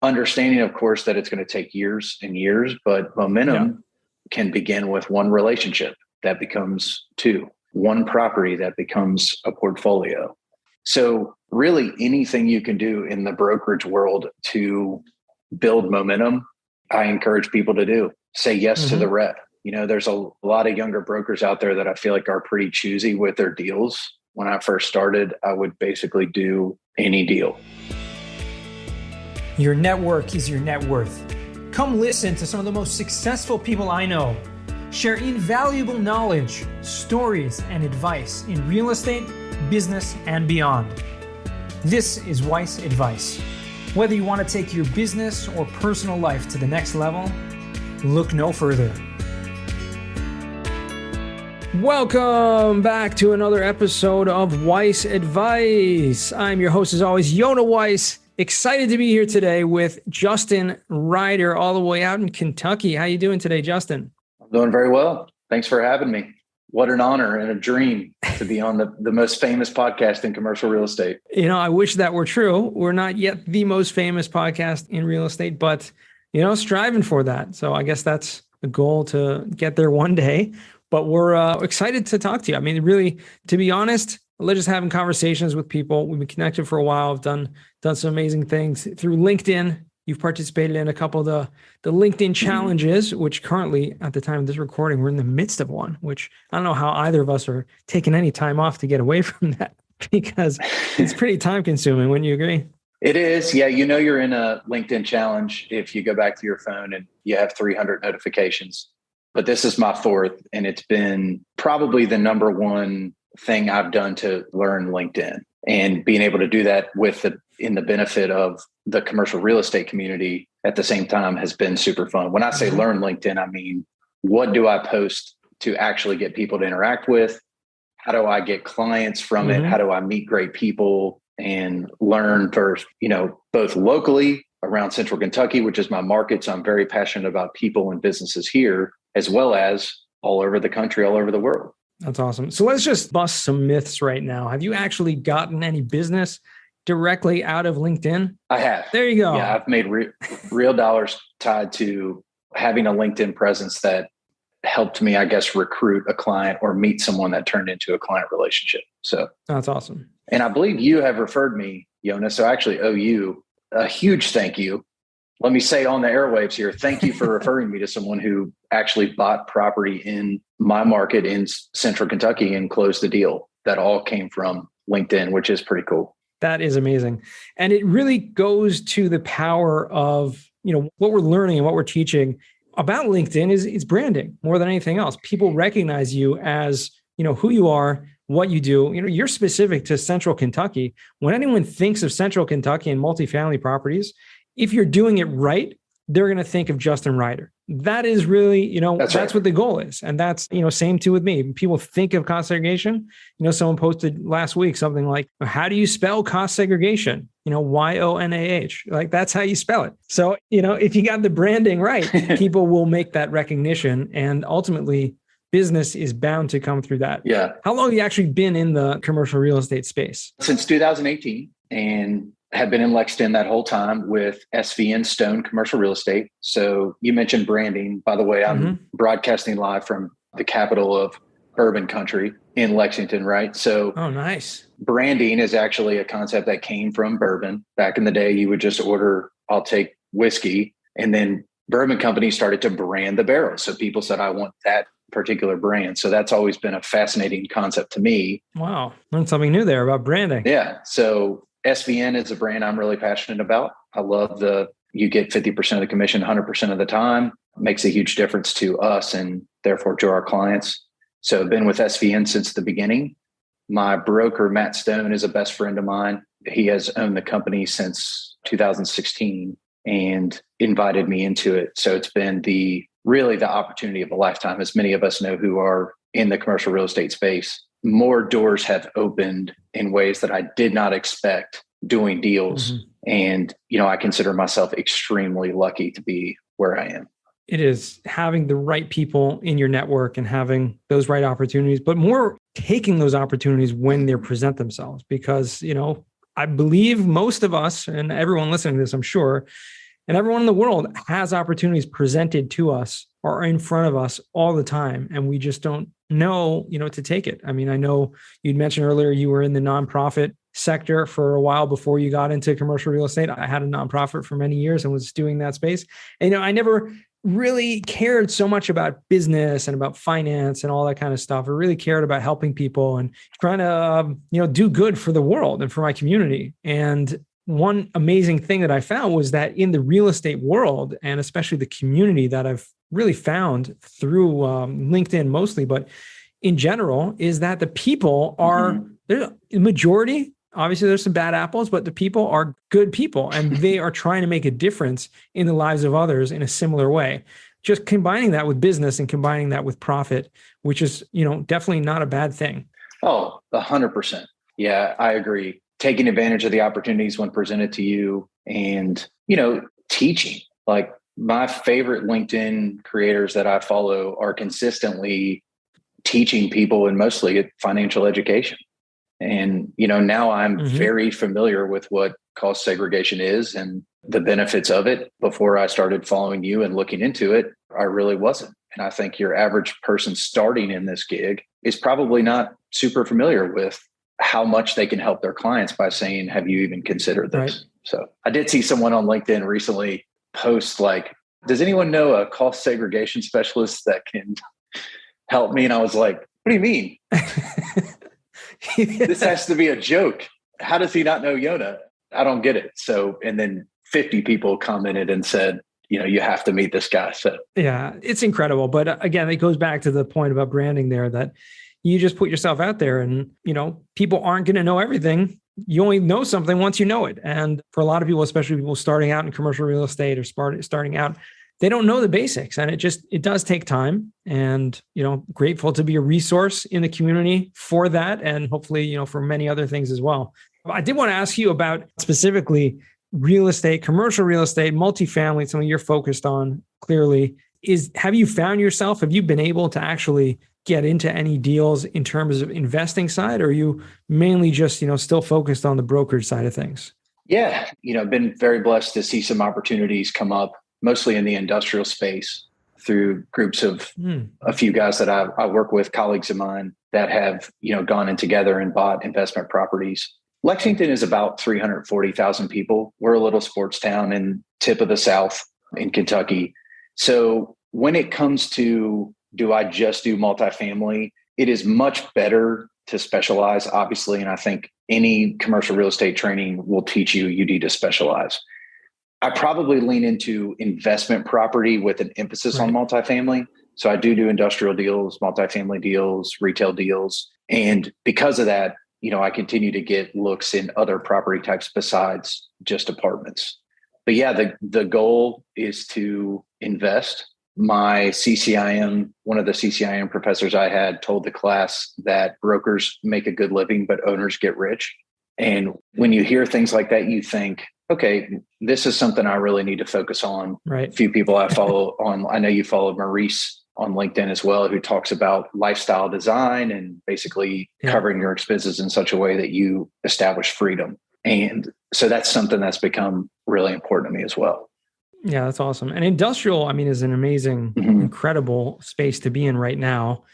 understanding, of course, that it's going to take years and years, but momentum can begin with one relationship that becomes two, one property that becomes a portfolio. So really anything you can do in the brokerage world to build momentum, I encourage people to do. Say yes to the rep. There's a lot of younger brokers out there that I feel like are pretty choosy with their deals. When I first started, I would basically do any deal. Your network is your net worth. Come listen to some of the most successful people I know share invaluable knowledge, stories, and advice in real estate, business, and beyond. This is Weiss Advice. Whether you want to take your business or personal life to the next level, look no further. Welcome back to another episode of Weiss Advice. I'm your host, as always, Yonah Weiss. Excited to be here today with Justin Ryder, all the way out in Kentucky. How you doing today, Justin? I'm doing very well. Thanks for having me. What an honor and a dream to be on the most famous podcast in commercial real estate. I wish that were true. We're not yet the most famous podcast in real estate, but, striving for that. So I guess that's the goal, to get there one day. But we're excited to talk to you. I mean, really, to be honest, we're just having conversations with people. We've been connected for a while. I've done some amazing things through LinkedIn. You've participated in a couple of the LinkedIn challenges, which currently, at the time of this recording, we're in the midst of one, which I don't know how either of us are taking any time off to get away from that, because it's pretty time consuming. Wouldn't you agree? It is. Yeah. You're in a LinkedIn challenge if you go back to your phone and you have 300 notifications. But this is my fourth, and it's been probably the number one thing I've done to learn LinkedIn, and being able to do that in the benefit of the commercial real estate community at the same time has been super fun. When I say learn LinkedIn, I mean, what do I post to actually get people to interact with? How do I get clients from it? How do I meet great people and learn first, both locally around Central Kentucky, which is my market. So I'm very passionate about people and businesses here, as well as all over the country, all over the world. That's awesome. So let's just bust some myths right now. Have you actually gotten any business directly out of LinkedIn? I have. There you go. Yeah, I've made real dollars tied to having a LinkedIn presence that helped me, I guess, recruit a client or meet someone that turned into a client relationship. So that's awesome. And I believe you have referred me, Yonah, so I actually owe you a huge thank you. Let me say on the airwaves here, thank you for referring me to someone who actually bought property in my market in Central Kentucky and closed the deal. That all came from LinkedIn, which is pretty cool. That is amazing. And it really goes to the power of, what we're learning and what we're teaching about LinkedIn is branding more than anything else. People recognize you as, who you are, what you do. You're specific to Central Kentucky. When anyone thinks of Central Kentucky and multifamily properties, if you're doing it right, they're going to think of Justin Ryder. That is really, that's right. What the goal is. And that's, same too with me. People think of cost segregation. Someone posted last week something like, how do you spell cost segregation? YONAH. Like, that's how you spell it. So, if you got the branding right, people will make that recognition, and ultimately business is bound to come through that. Yeah. How long have you actually been in the commercial real estate space? Since 2018, and have been in Lexington that whole time with SVN Stone Commercial Real Estate. So you mentioned branding. By the way, I'm broadcasting live from the capital of bourbon country in Lexington, right? So oh, nice. Branding is actually a concept that came from bourbon. Back in the day, you would just order, I'll take whiskey. And then bourbon companies started to brand the barrels. So people said, I want that particular brand. So that's always been a fascinating concept to me. Wow. Learned something new there about branding. Yeah. So SVN is a brand I'm really passionate about. I love you get 50% of the commission 100% of the time. It makes a huge difference to us and therefore to our clients. So I've been with SVN since the beginning. My broker, Matt Stone, is a best friend of mine. He has owned the company since 2016 and invited me into it. So it's been really the opportunity of a lifetime. As many of us know who are in the commercial real estate space, more doors have opened in ways that I did not expect doing deals. And, I consider myself extremely lucky to be where I am. It is having the right people in your network and having those right opportunities, but more taking those opportunities when they present themselves. Because, I believe most of us and everyone listening to this, I'm sure, And everyone in the world has opportunities presented to us or in front of us all the time. And we just don't know, to take it. I mean, I know you'd mentioned earlier you were in the nonprofit sector for a while before you got into commercial real estate. I had a nonprofit for many years and was doing that space. And, I never really cared so much about business and about finance and all that kind of stuff. I really cared about helping people and trying to, do good for the world and for my community. And one amazing thing that I found was that in the real estate world, and especially the community that I've really found through LinkedIn mostly, but in general, is that the people are the majority. Obviously, there's some bad apples, but the people are good people and they are trying to make a difference in the lives of others in a similar way. Just combining that with business and combining that with profit, which is, definitely not a bad thing. Oh, 100%. Yeah, I agree. Taking advantage of the opportunities when presented to you and, teaching. Like my favorite LinkedIn creators that I follow are consistently teaching people and mostly at financial education. And, now I'm very familiar with what cost segregation is and the benefits of it. Before I started following you and looking into it, I really wasn't. And I think your average person starting in this gig is probably not super familiar with how much they can help their clients by saying, have you even considered this? Right. So I did see someone on LinkedIn recently post like, does anyone know a cost segregation specialist that can help me? And I was like, what do you mean? This has to be a joke. How does he not know Yona? I don't get it. So, and then 50 people commented and said, you have to meet this guy. So yeah, it's incredible. But again, it goes back to the point about branding there, that you just put yourself out there and, people aren't going to know everything. You only know something once you know it. And for a lot of people, especially people starting out in commercial real estate or starting out, they don't know the basics. And it does take time, and, grateful to be a resource in the community for that. And hopefully, for many other things as well. I did want to ask you about specifically real estate, commercial real estate, multifamily, something you're focused on clearly. Have you found yourself, have you been able to actually get into any deals in terms of investing side, or are you mainly just, still focused on the brokerage side of things? Yeah. Been very blessed to see some opportunities come up, mostly in the industrial space through groups of a few guys that I work with, colleagues of mine that have, gone in together and bought investment properties. Lexington is about 340,000 people. We're a little sports town in tip of the South in Kentucky. So when it comes to, do I just do multifamily? It is much better to specialize, obviously. And I think any commercial real estate training will teach you need to specialize. I probably lean into investment property with an emphasis on multifamily. So I do industrial deals, multifamily deals, retail deals. And because of that, I continue to get looks in other property types besides just apartments. But yeah, the goal is to invest. My CCIM, one of the CCIM professors I had told the class that brokers make a good living, but owners get rich. And when you hear things like that, you think, okay, this is something I really need to focus on. Right. A few people I follow on, I know you follow Maurice on LinkedIn as well, who talks about lifestyle design and basically covering your expenses in such a way that you establish freedom. And so that's something that's become really important to me as well. Yeah, that's awesome. And industrial, is an amazing, incredible space to be in right now.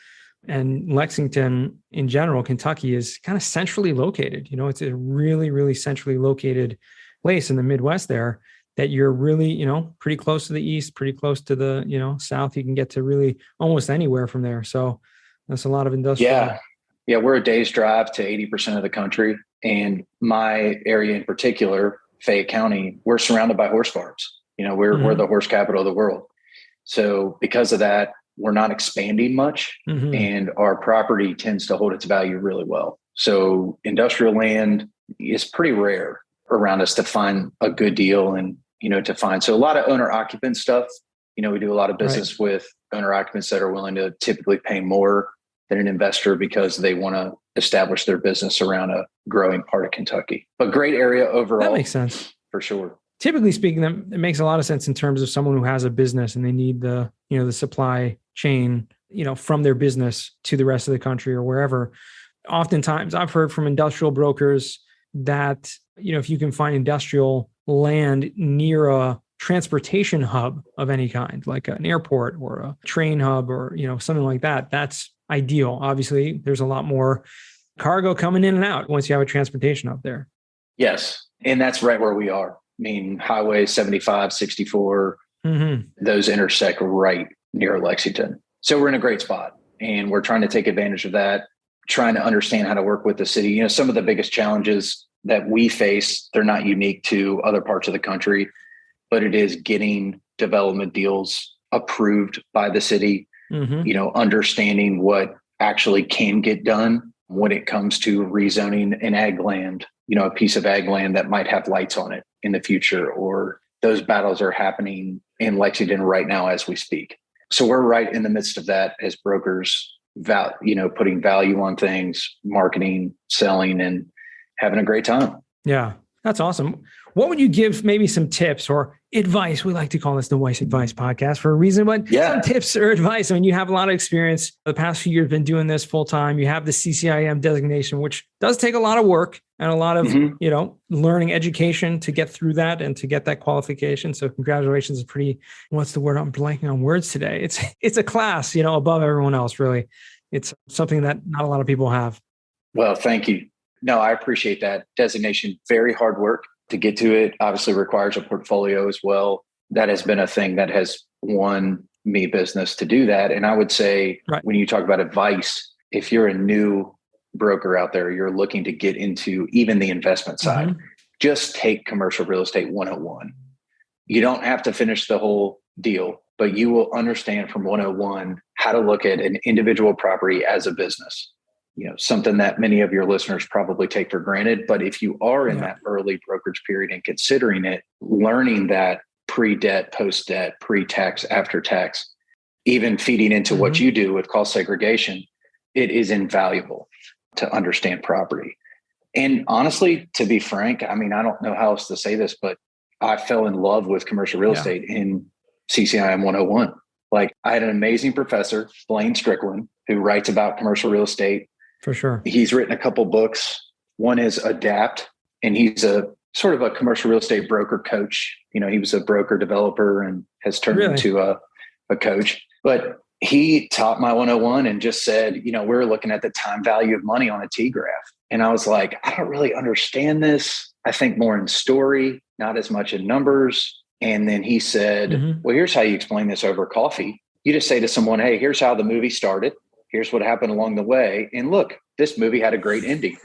And Lexington in general, Kentucky, is kind of centrally located. It's a really, really centrally located place in the Midwest there, that you're really, pretty close to the east, pretty close to the, south. You can get to really almost anywhere from there. So that's a lot of industrial. Yeah. We're a day's drive to 80% of the country. And my area in particular, Fayette County, we're surrounded by horse farms. We're the horse capital of the world. So because of that, we're not expanding much, and our property tends to hold its value really well. So industrial land is pretty rare around us to find a good deal and, to find. So a lot of owner occupant stuff, we do a lot of business with owner occupants that are willing to typically pay more than an investor because they want to establish their business around a growing part of Kentucky. But great area overall. That makes sense. For sure. Typically speaking, it makes a lot of sense in terms of someone who has a business and they need the supply chain, from their business to the rest of the country or wherever. Oftentimes I've heard from industrial brokers that, if you can find industrial land near a transportation hub of any kind, like an airport or a train hub or, something like that, that's ideal. Obviously, there's a lot more cargo coming in and out once you have a transportation hub there. Yes. And that's right where we are. I mean, Highway 75, 64, those intersect right near Lexington. So we're in a great spot and we're trying to take advantage of that, trying to understand how to work with the city. Some of the biggest challenges that we face, they're not unique to other parts of the country, but it is getting development deals approved by the city, understanding what actually can get done when it comes to rezoning an ag land, a piece of ag land that might have lights on it in the future, or those battles are happening in Lexington right now as we speak. So we're right in the midst of that as brokers, putting value on things, marketing, selling, and having a great time. Yeah, that's awesome. What would you give maybe some tips or advice? We like to call this the Weiss Advice Podcast for a reason, but some tips or advice. I mean, you have a lot of experience. The past few years been doing this full time. You have the CCIM designation, which does take a lot of work and a lot of, learning education to get through that and to get that qualification. So congratulations. It's pretty, what's the word? I'm blanking on words today. It's a class, above everyone else, really. It's something that not a lot of people have. Well, thank you. No, I appreciate that designation. Very hard work to get to it. Obviously requires a portfolio as well. That has been a thing that has won me business to do that. And I would say when you talk about advice, if you're a new broker out there, you're looking to get into even the investment side, just take Commercial Real Estate 101. You don't have to finish the whole deal, but you will understand from 101 how to look at an individual property as a business. Something that many of your listeners probably take for granted. But if you are in that early brokerage period and considering it, learning that pre-debt, post-debt, pre-tax, after-tax, even feeding into what you do with cost segregation, it is invaluable to understand property. And honestly, to be frank, I mean, I don't know how else to say this, but I fell in love with commercial real estate in CCIM 101. Like, I had an amazing professor, Blaine Strickland, who writes about commercial real estate. For sure. He's written a couple books. One is Adapt, and he's a sort of a commercial real estate broker coach. He was a broker developer and has turned into a coach. But he taught my 101 and just said, we're looking at the time value of money on a T-graph. And I was like, I don't really understand this. I think more in story, not as much in numbers. And then he said, well, here's how you explain this over coffee. You just say to someone, hey, here's how the movie started. Here's what happened along the way. And look, this movie had a great ending.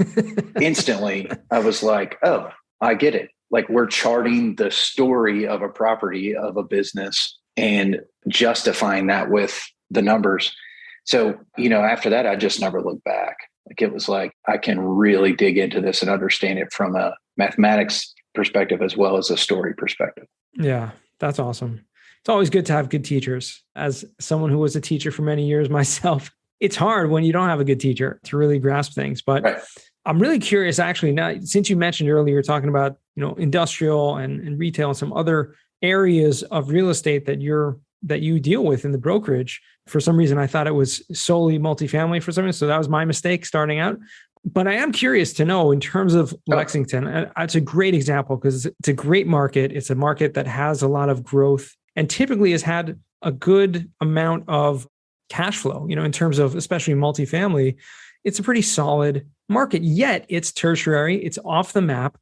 Instantly, I was like, oh, I get it. Like, we're charting the story of a property, of a business, and justifying that with the numbers. So, after that, I just never looked back. Like, it was like, I can really dig into this and understand it from a mathematics perspective as well as a story perspective. Yeah, that's awesome. It's always good to have good teachers. As someone who was a teacher for many years myself, it's hard when you don't have a good teacher to really grasp things. But I'm really curious, actually, now, since you mentioned earlier, talking about, industrial and retail and some other areas of real estate that you deal with in the brokerage. For some reason, I thought it was solely multifamily for some reason. So that was my mistake starting out. But I am curious to know, in terms of Lexington, and it's a great example because it's a great market. It's a market that has a lot of growth and typically has had a good amount of cash flow, in terms of especially multifamily. It's a pretty solid market, yet it's tertiary. It's off the map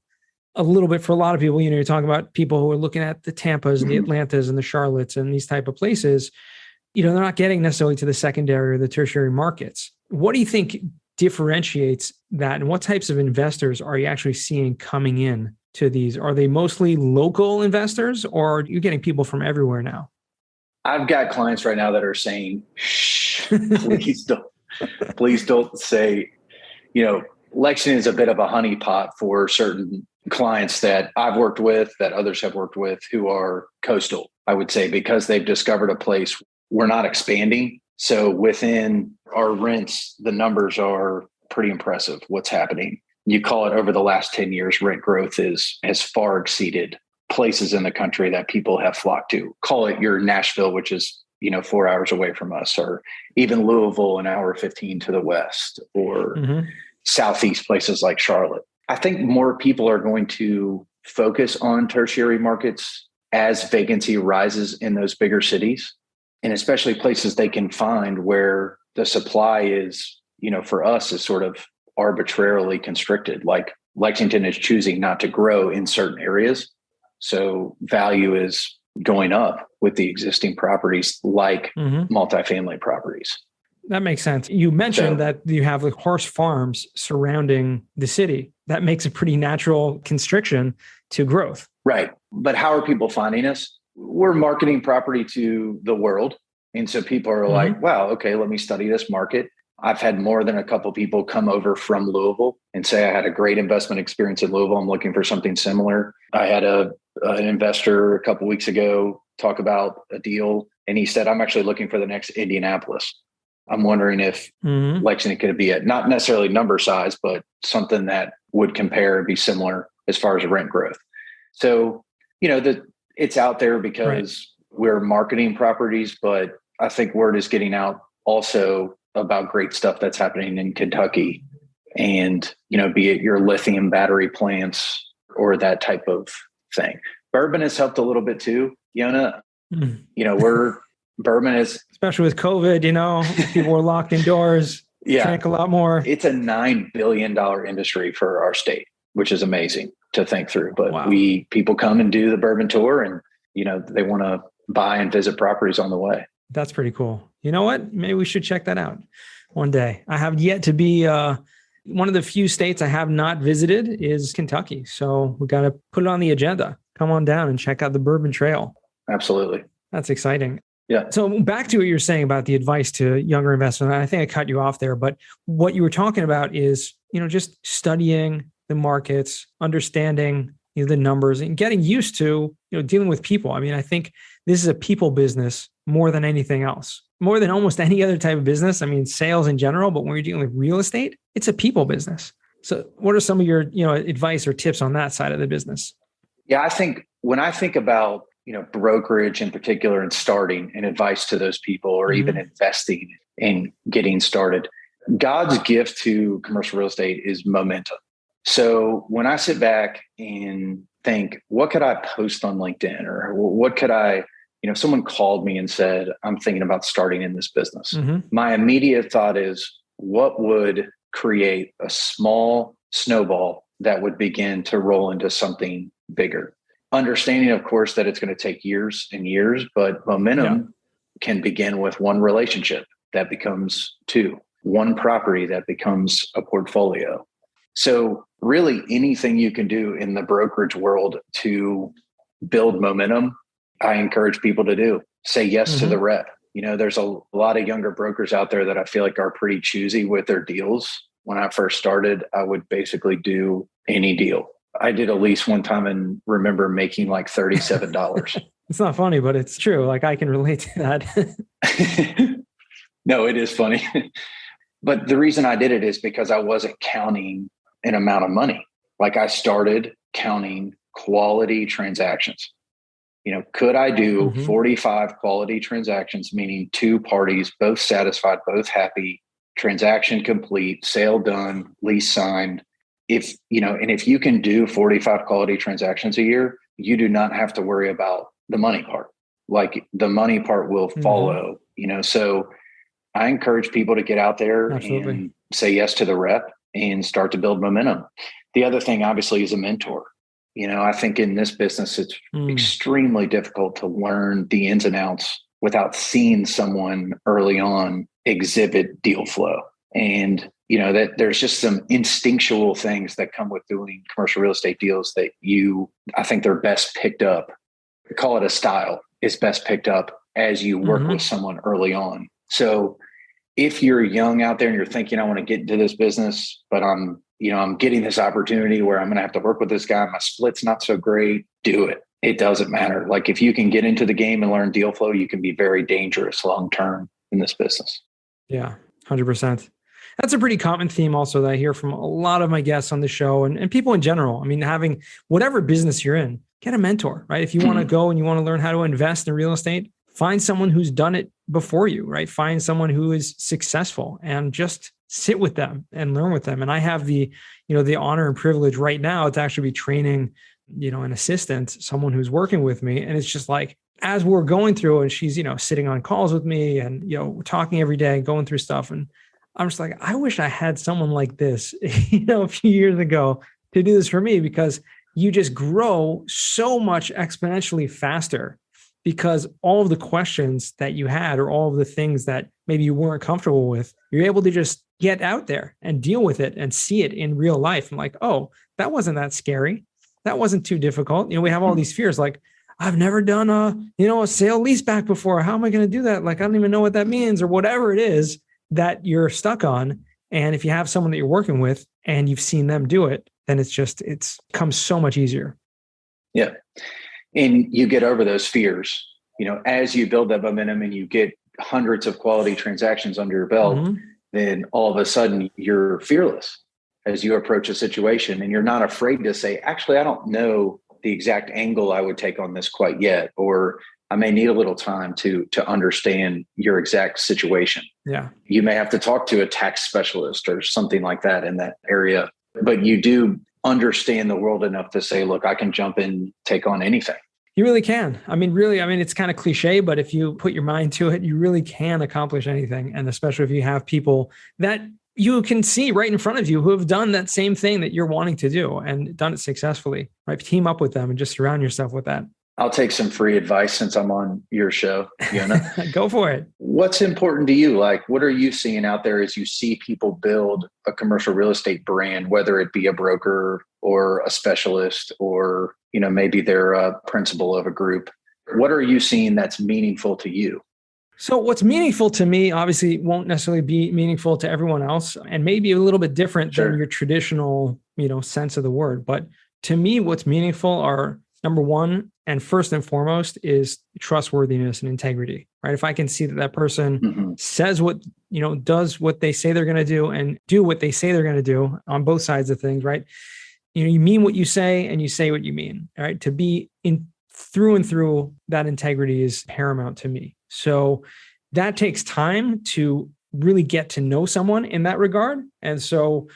a little bit for a lot of people. You're talking about people who are looking at the Tampas and the Atlantas and the Charlottes and these type of places. They're not getting necessarily to the secondary or the tertiary markets. What do you think differentiates that? And what types of investors are you actually seeing coming in to these? Are they mostly local investors, or are you getting people from everywhere now? I've got clients right now that are saying, shh, please don't say, Lexington is a bit of a honeypot for certain clients that I've worked with, that others have worked with, who are coastal, I would say, because they've discovered a place. We're not expanding. So within our rents, the numbers are pretty impressive. What's happening? You call it over the last 10 years, rent growth has far exceeded places in the country that people have flocked to. Call it your Nashville, which is, 4 hours away from us, or even Louisville, an hour 15 to the west, or Southeast places like Charlotte. I think more people are going to focus on tertiary markets as vacancy rises in those bigger cities, and especially places they can find where the supply is, for us is sort of arbitrarily constricted. Like Lexington is choosing not to grow in certain areas. So value is going up with the existing properties like multifamily properties. That makes sense. You mentioned that you have like horse farms surrounding the city. That makes a pretty natural constriction to growth. Right. But how are people finding us? We're marketing property to the world. And so people are like, wow, okay, let me study this market. I've had more than a couple people come over from Louisville and say, I had a great investment experience in Louisville. I'm looking for something similar. I had an investor a couple weeks ago talk about a deal, and he said, I'm actually looking for the next Indianapolis. I'm wondering if Lexington could be at not necessarily number size, but something that would compare and be similar as far as rent growth. So, it's out there because we're marketing properties, but I think word is getting out also about great stuff that's happening in Kentucky and, be it your lithium battery plants or that type of thing. Bourbon has helped a little bit too, Yona. Bourbon is, especially with COVID, people were locked indoors, drank a lot more. It's a $9 billion industry for our state, which is amazing to think through. But people come and do the bourbon tour and, they want to buy and visit properties on the way. That's pretty cool. You know what? Maybe we should check that out one day. I have yet to be, one of the few states I have not visited is Kentucky. So we got to put it on the agenda. Come on down and check out the Bourbon Trail. Absolutely. That's exciting. Yeah. So back to what you're saying about the advice to younger investors. I think I cut you off there, but what you were talking about is, just studying the markets, understanding the numbers and getting used to, dealing with people. I mean, I think this is a people business more than anything else, more than almost any other type of business. I mean, sales in general, but when you're dealing with real estate, it's a people business. So what are some of your, advice or tips on that side of the business? Yeah, I think when I think about, brokerage in particular and starting and advice to those people or even investing in getting started, God's gift to commercial real estate is momentum. So when I sit back and think, what could I post on LinkedIn or what could I, if someone called me and said, I'm thinking about starting in this business, my immediate thought is, what would create a small snowball that would begin to roll into something bigger? Understanding, of course, that it's going to take years and years, but momentum can begin with one relationship that becomes two, one property that becomes a portfolio. So really anything you can do in the brokerage world to build momentum, I encourage people to do. Say yes to the rep. There's a lot of younger brokers out there that I feel like are pretty choosy with their deals. When I first started, I would basically do any deal. I did a lease one time and remember making like $37. It's not funny, but it's true. Like I can relate to that. No, it is funny. But the reason I did it is because I wasn't counting an amount of money. Like I started counting quality transactions. Could I do 45 quality transactions, meaning two parties, both satisfied, both happy, transaction complete, sale done, lease signed? If you can do 45 quality transactions a year, you do not have to worry about the money part. Like the money part will follow, so I encourage people to get out there and say yes to the rep and start to build momentum. The other thing obviously is a mentor. I think in this business, it's extremely difficult to learn the ins and outs without seeing someone early on exhibit deal flow. And that there's just some instinctual things that come with doing commercial real estate deals that I think they're best picked up. Call it a style is best picked up as you work with someone early on. So if you're young out there and you're thinking, I want to get into this business, but I'm getting this opportunity where I'm going to have to work with this guy. My split's not so great. Do it. It doesn't matter. Like if you can get into the game and learn deal flow, you can be very dangerous long-term in this business. Yeah, 100%. That's a pretty common theme also that I hear from a lot of my guests on the show and people in general. I mean, having whatever business you're in, get a mentor, right? If you want to go and you want to learn how to invest in real estate, find someone who's done it before you, right? Find someone who is successful and just sit with them and learn with them. And I have the honor and privilege right now to actually be training an assistant, someone who's working with me. And it's just like, as we're going through and she's, sitting on calls with me and, we're talking every day, going through stuff. And I'm just like, I wish I had someone like this, a few years ago to do this for me, because you just grow so much exponentially faster because all of the questions that you had or all of the things that maybe you weren't comfortable with, you're able to just get out there and deal with it and see it in real life. I'm like, oh, that wasn't that scary. That wasn't too difficult. We have all these fears like, I've never done a sale leaseback before. How am I going to do that? Like, I don't even know what that means or whatever it is that you're stuck on. And if you have someone that you're working with and you've seen them do it, then it's comes so much easier. Yeah. And you get over those fears, as you build that momentum and you get hundreds of quality transactions under your belt, then all of a sudden you're fearless as you approach a situation and you're not afraid to say, actually, I don't know the exact angle I would take on this quite yet, or I may need a little time to understand your exact situation. Yeah. You may have to talk to a tax specialist or something like that in that area, but you do understand the world enough to say, look, I can jump in, take on anything. You really can. It's kind of cliche, but if you put your mind to it, you really can accomplish anything. And especially if you have people that you can see right in front of you who have done that same thing that you're wanting to do and done it successfully, right? Team up with them and just surround yourself with that. I'll take some free advice since I'm on your show, Fiona. Go for it. What's important to you? Like, what are you seeing out there as you see people build a commercial real estate brand, whether it be a broker or a specialist or, maybe they're a principal of a group? What are you seeing that's meaningful to you? So what's meaningful to me, obviously, won't necessarily be meaningful to everyone else, and maybe a little bit different than your traditional, sense of the word. But to me, what's meaningful are, number one, and first and foremost, is trustworthiness and integrity, right? If I can see that that person says what, does what they say they're going to do and do what they say they're going to do on both sides of things, right? You mean what you say and you say what you mean, right? To be in through and through, that integrity is paramount to me. So that takes time to really get to know someone in that regard. And so,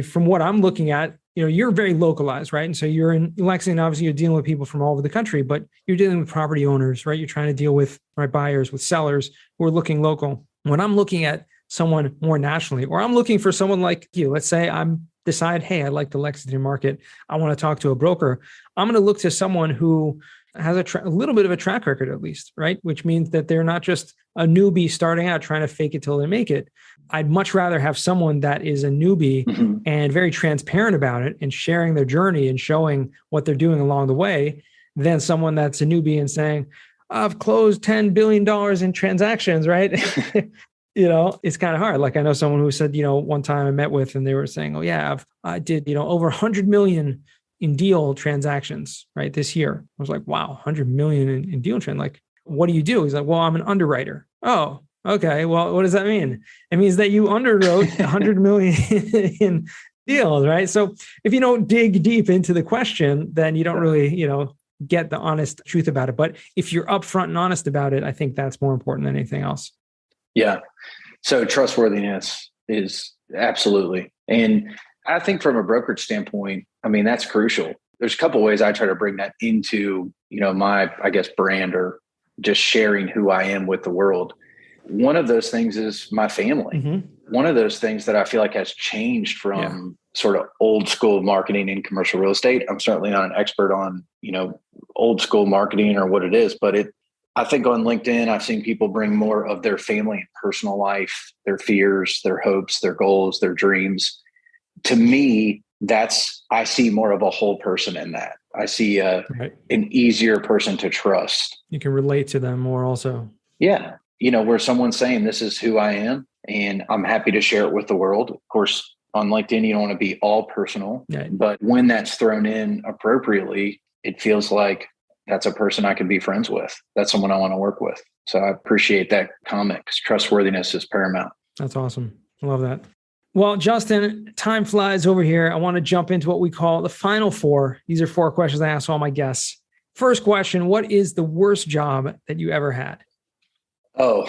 from what I'm looking at, you're very localized, right? And so you're in Lexington, obviously you're dealing with people from all over the country, but you're dealing with property owners, right? You're trying to deal with buyers, with sellers who are looking local. When I'm looking at someone more nationally, or I'm looking for someone like you, let's say decide, hey, I like the Lexington market. I want to talk to a broker. I'm going to look to someone who has a little bit of a track record, at least, right? Which means that they're not just a newbie starting out trying to fake it till they make it. I'd much rather have someone that is a newbie and very transparent about it and sharing their journey and showing what they're doing along the way than someone that's a newbie and saying, I've closed $10 billion in transactions, right? It's kind of hard. Like I know someone who said, one time I met with and they were saying, oh yeah, I did, over 100 million in deal transactions, right, this year. I was like, wow, 100 million in deal trend. Like, what do you do? He's like, well, I'm an underwriter. Oh, okay. Well, what does that mean? It means that you underwrote 100 million in deals, right? So if you don't dig deep into the question, then you don't really, get the honest truth about it. But if you're upfront and honest about it, I think that's more important than anything else. Yeah. So trustworthiness is absolutely. And I think from a brokerage standpoint, that's crucial. There's a couple of ways I try to bring that into, my, brand or just sharing who I am with the world. One of those things is my family. One of those things that I feel like has changed from sort of old school marketing in commercial real estate. I'm certainly not an expert on, old school marketing or what it is, but I think on LinkedIn, I've seen people bring more of their family and personal life, their fears, their hopes, their goals, their dreams. To me, I see more of a whole person in that. I see an easier person to trust. You can relate to them more also. Yeah. Where someone's saying, this is who I am and I'm happy to share it with the world. Of course, on LinkedIn, you don't want to be all personal, but when that's thrown in appropriately, it feels like that's a person I can be friends with. That's someone I want to work with. So I appreciate that comment because trustworthiness is paramount. That's awesome. I love that. Well, Justin, time flies over here. I want to jump into what we call the final four. These are 4 questions I ask all my guests. First question, what is the worst job that you ever had? Oh,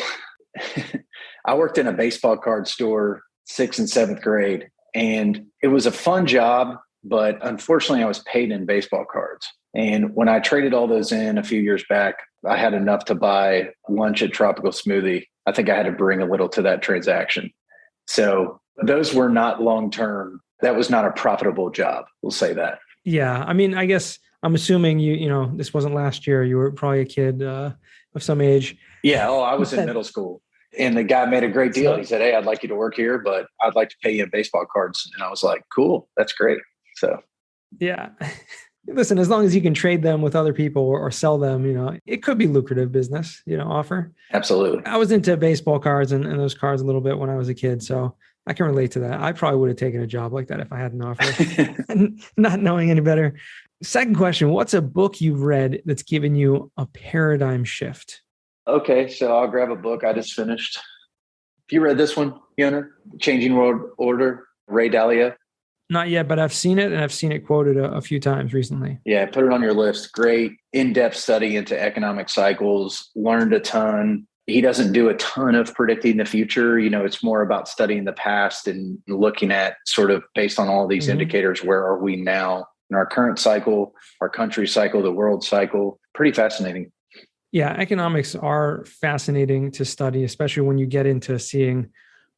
I worked in a baseball card store 6th and 7th grade, and it was a fun job, but unfortunately I was paid in baseball cards. And when I traded all those in a few years back, I had enough to buy lunch at Tropical Smoothie. I think I had to bring a little to that transaction. So those were not long-term. That was not a profitable job. We'll say that. Yeah. I mean, I guess I'm assuming this wasn't last year. You were probably a kid of some age. Yeah. Oh, I was in middle school. And the guy made a great deal. He said, "Hey, I'd like you to work here, but I'd like to pay you in baseball cards." And I was like, "Cool. That's great." So, yeah. Listen, as long as you can trade them with other people or sell them, it could be lucrative business, offer. Absolutely. I was into baseball cards and those cards a little bit when I was a kid. So I can relate to that. I probably would have taken a job like that if I had an offer, not knowing any better. Second question, what's a book you've read that's given you a paradigm shift? Okay, so I'll grab a book I just finished. Have you read this one, Yona? Changing World Order, Ray Dalio? Not yet, but I've seen it and I've seen it quoted a few times recently. Yeah, put it on your list. Great in-depth study into economic cycles, learned a ton. He doesn't do a ton of predicting the future. It's more about studying the past and looking at sort of based on all these indicators, where are we now in our current cycle, our country cycle, the world cycle. Pretty fascinating. Yeah, economics are fascinating to study, especially when you get into seeing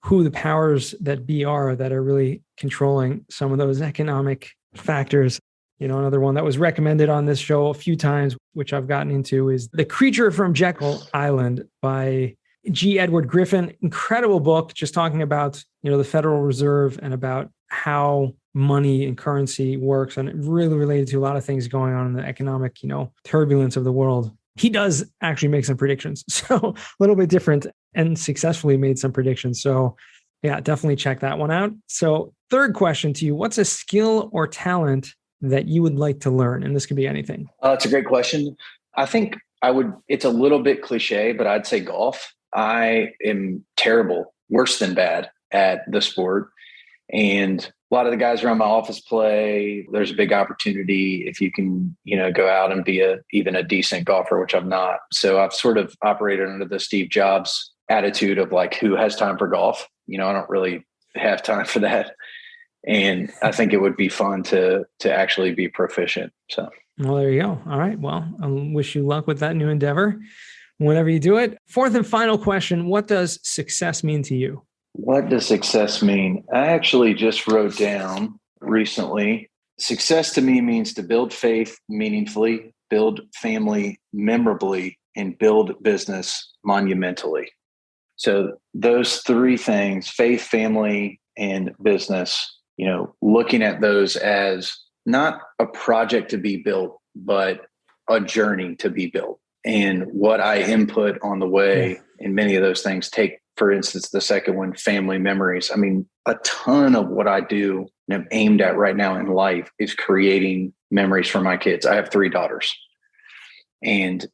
who the powers that be are that are really controlling some of those economic factors. Another one that was recommended on this show a few times, which I've gotten into, is The Creature from Jekyll Island by G. Edward Griffin. Incredible book, just talking about, the Federal Reserve and about how money and currency works, and it really related to a lot of things going on in the economic, turbulence of the world. He does actually make some predictions, so a little bit different, and successfully made some predictions. So yeah, definitely check that one out. So third question to you, what's a skill or talent that you would like to learn? And this could be anything. It's a great question. I think it's a little bit cliche, but I'd say golf. I am terrible, worse than bad at the sport. And a lot of the guys around my office play. There's a big opportunity if you can, go out and be even a decent golfer, which I'm not. So I've sort of operated under the Steve Jobs attitude of like, who has time for golf? I don't really have time for that. And I think it would be fun to actually be proficient. So, well, there you go. All right. Well, I wish you luck with that new endeavor whenever you do it. Fourth and final question, what does success mean to you? What does success mean? I actually just wrote down recently, success to me means to build faith meaningfully, build family memorably, and build business monumentally. So those three things, faith, family, and business, looking at those as not a project to be built, but a journey to be built. And what I input on the way in many of those things, take, for instance, the second one, family memories. I mean, a ton of what I do and I'm aimed at right now in life is creating memories for my kids. I have 3 daughters, and,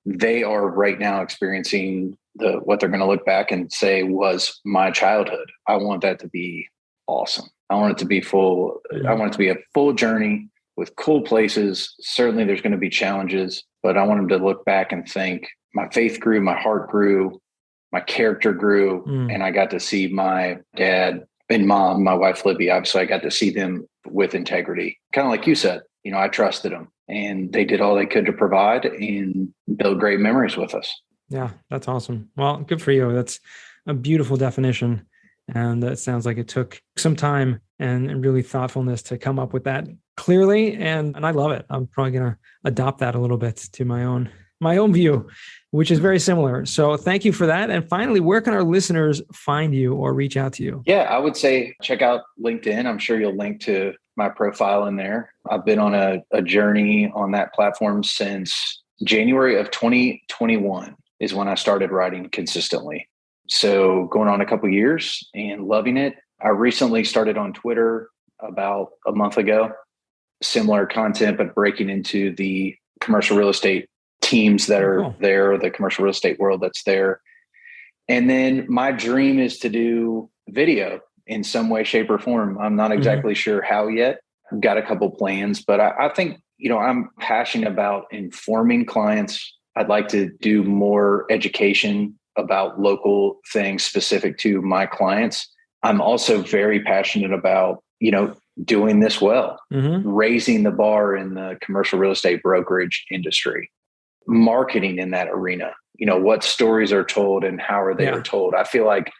they are right now experiencing what they're going to look back and say was my childhood. I want that to be awesome. I want it to be full. I want it to be a full journey with cool places. Certainly there's going to be challenges, but I want them to look back and think my faith grew, my heart grew, my character grew, and I got to see my dad and mom, my wife, Libby. Obviously I got to see them with integrity. Kind of like you said, I trusted them and they did all they could to provide and build great memories with us. Yeah, that's awesome. Well, good for you. That's a beautiful definition. And it sounds like it took some time and really thoughtfulness to come up with that clearly. And I love it. I'm probably going to adopt that a little bit to my own view, which is very similar. So thank you for that. And finally, where can our listeners find you or reach out to you? Yeah, I would say check out LinkedIn. I'm sure you'll link to my profile in there. I've been on a journey on that platform since January of 2021 is when I started writing consistently. So going on a couple of years and loving it. I recently started on Twitter about a month ago, similar content, but breaking into the commercial real estate teams that are there, the commercial real estate world that's there. And then my dream is to do video in some way, shape, or form. I'm not exactly sure how yet. I've got a couple plans, but I think, I'm passionate about informing clients. I'd like to do more education about local things specific to my clients. I'm also very passionate about, doing this well, raising the bar in the commercial real estate brokerage industry, marketing in that arena. You know, what stories are told and how are they are told. I feel like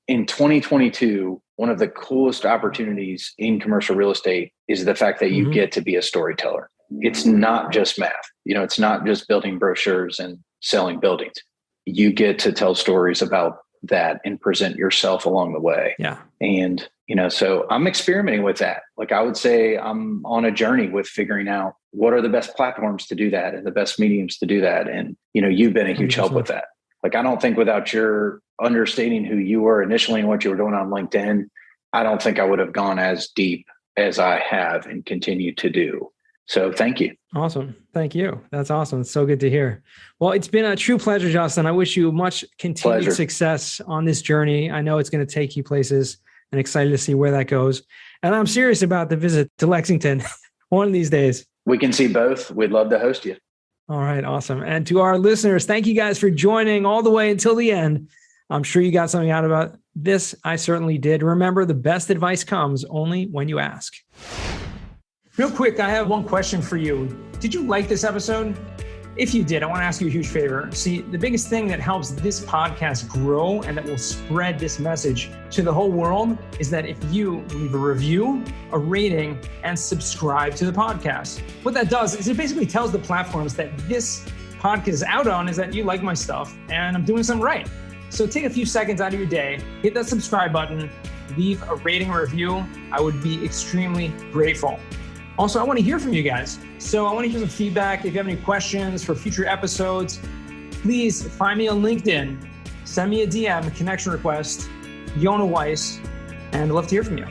in 2022, one of the coolest opportunities in commercial real estate is the fact that you get to be a storyteller. It's not just math. You know, it's not just building brochures and selling buildings. You get to tell stories about that and present yourself along the way. Yeah. And, you know, so I'm experimenting with that. Like, I would say I'm on a journey with figuring out what are the best platforms to do that and the best mediums to do that. And, you know, you've been a huge 100%. Help with that. Like, I don't think without your understanding who you were initially and what you were doing on LinkedIn, I don't think I would have gone as deep as I have and continue to do. So thank you. Awesome. Thank you. That's awesome. It's so good to hear. Well, it's been a true pleasure, Justin. I wish you much continued success on this journey. I know it's going to take you places, and excited to see where that goes. And I'm serious about the visit to Lexington one of these days. We can see both. We'd love to host you. All right. Awesome. And to our listeners, thank you guys for joining all the way until the end. I'm sure you got something out about this. I certainly did. Remember, the best advice comes only when you ask. Real quick, I have one question for you. Did you like this episode? If you did, I want to ask you a huge favor. See, the biggest thing that helps this podcast grow and that will spread this message to the whole world is that if you leave a review, a rating, and subscribe to the podcast. What that does is it basically tells the platforms that this podcast is out on is that you like my stuff and I'm doing something right. So take a few seconds out of your day, hit that subscribe button, leave a rating or review. I would be extremely grateful. Also, I want to hear from you guys. So I want to hear some feedback. If you have any questions for future episodes, please find me on LinkedIn. Send me a DM, a connection request, Yona Weiss, and I'd love to hear from you.